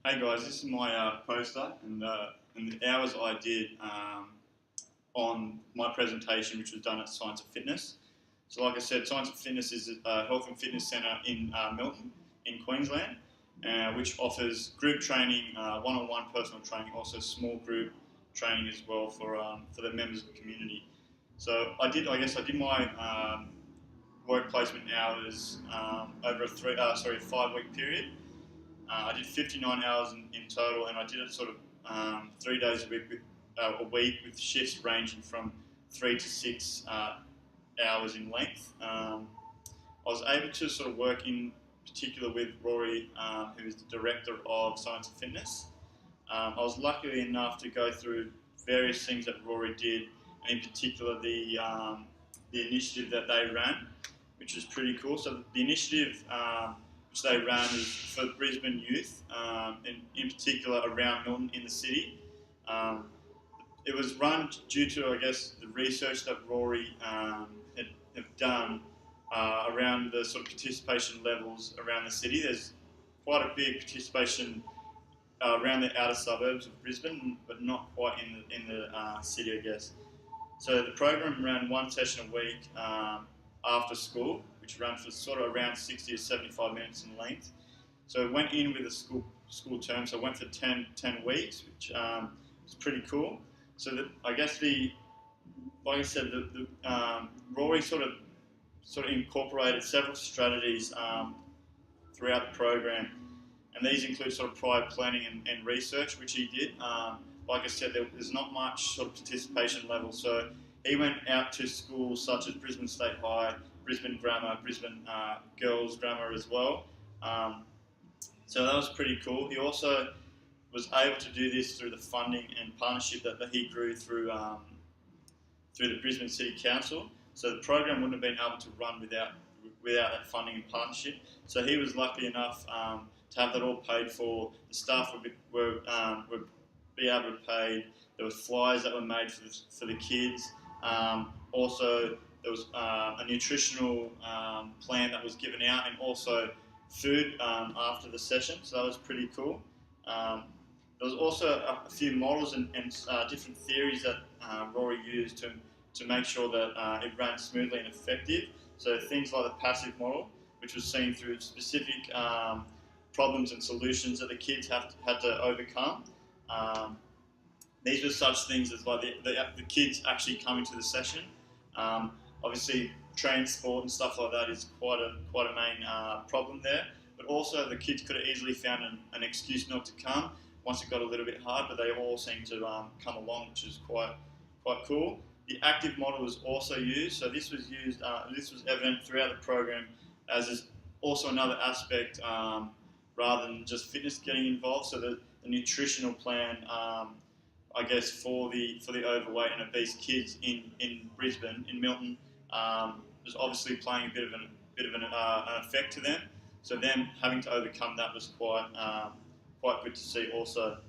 Hey guys, this is my poster and the hours I did on my presentation, which was done at Science of Fitness. So, like I said, Science of Fitness is a health and fitness centre in Milton, in Queensland, which offers group training, one-on-one personal training, also small group training as well for the members of the community. So, I did my work placement hours over a 5 week period. I did 59 hours in total, and I did it sort of 3 days a week with shifts ranging from 3 to 6 hours in length. I was able to sort of work in particular with Rory, who is the director of Science and Fitness. I was lucky enough to go through various things that Rory did, and in particular the initiative that they ran, which was pretty cool. So the initiative which they ran is for Brisbane youth, in particular around Milton in the city. Um, it was run due to, I guess, the research that Rory had done around the sort of participation levels around the city. There's quite a big participation around the outer suburbs of Brisbane, but not quite in the city, I guess. So the program ran one session a week after school, which ran for sort of around 60 to 75 minutes in length. So it went in with a school term, so it went for 10 weeks, which was pretty cool. So that, I guess like I said, Rory sort of incorporated several strategies throughout the program, and these include sort of prior planning and research, which he did. Like I said, there's not much sort of participation level, so he went out to schools such as Brisbane State High, Brisbane Grammar, Brisbane Girls Grammar as well. So that was pretty cool. He also was able to do this through the funding and partnership that he grew through the Brisbane City Council. So the program wouldn't have been able to run without that funding and partnership. So he was lucky enough to have that all paid for. The staff would be able to pay. There was flyers that were made for the kids. Also, there was a nutritional plan that was given out, and also food after the session. So that was pretty cool. There was also a few models and different theories that Rory used to make sure that it ran smoothly and effective. So things like the passive model, which was seen through specific problems and solutions that the kids had to overcome. These were such things as like the kids actually coming to the session. Obviously, transport and stuff like that is quite a main problem there. But also, the kids could have easily found an excuse not to come once it got a little bit hard. But they all seemed to come along, which is quite cool. The active model was also used, so this was used. This was evident throughout the program, as is also another aspect rather than just fitness getting involved. So the nutritional plan, I guess, for the overweight and obese kids in Brisbane, in Milton, was obviously playing a bit of an effect to them. So them having to overcome that was quite good to see. Also,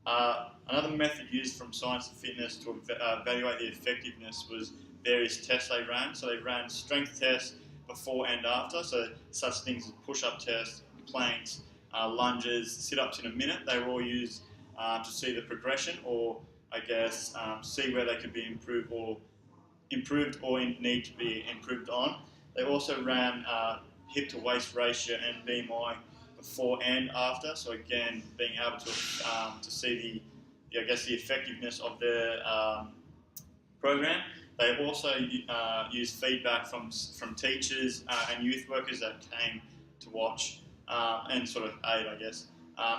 another method used from Science and Fitness to evaluate the effectiveness was various tests they ran. So they ran strength tests before and after. So such things as push-up tests, planks, lunges, sit-ups in a minute. They were all used to see the progression, or I guess see where they could be improved or need to be improved on. They also ran hip to waist ratio and BMI before and after. So again, being able to see the effectiveness of their program. They also used feedback from teachers and youth workers that came to watch and sort of aid, I guess.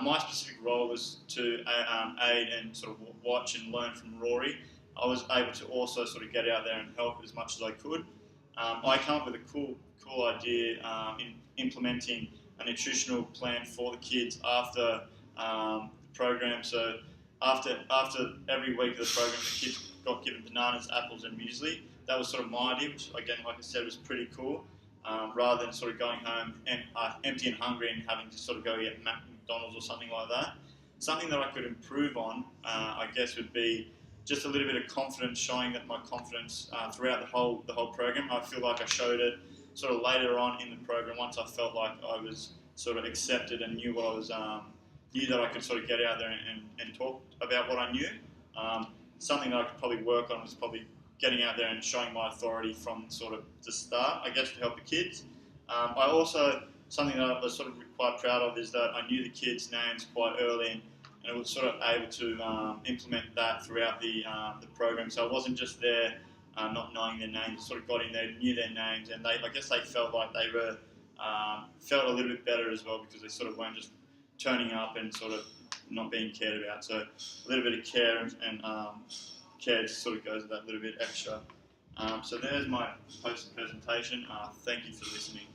My specific role was to aid and sort of watch and learn from Rory. I was able to also sort of get out there and help as much as I could. I came up with a cool idea in implementing a nutritional plan for the kids after the program. So after every week of the program, the kids got given bananas, apples, and muesli. That was sort of my idea, which again, like I said, was pretty cool. Rather than sort of going home and empty and hungry and having to sort of go get McDonald's or something like that. Something that I could improve on, I guess, would be just a little bit of confidence, showing that my confidence throughout the whole program. I feel like I showed it sort of later on in the program once I felt like I was sort of accepted and knew what I was knew that I could sort of get out there and talk about what I knew. Something that I could probably work on was probably getting out there and showing my authority from sort of the start, I guess, to help the kids. I also, something that I was sort of quite proud of is that I knew the kids' names quite early, and I was sort of able to implement that throughout the program. So I wasn't just there not knowing their names. I sort of got in there, knew their names, and I guess they felt like they were felt a little bit better as well, because they sort of weren't just turning up and sort of not being cared about. So a little bit of care and care just sort of goes that little bit extra. So there's my post presentation. Thank you for listening.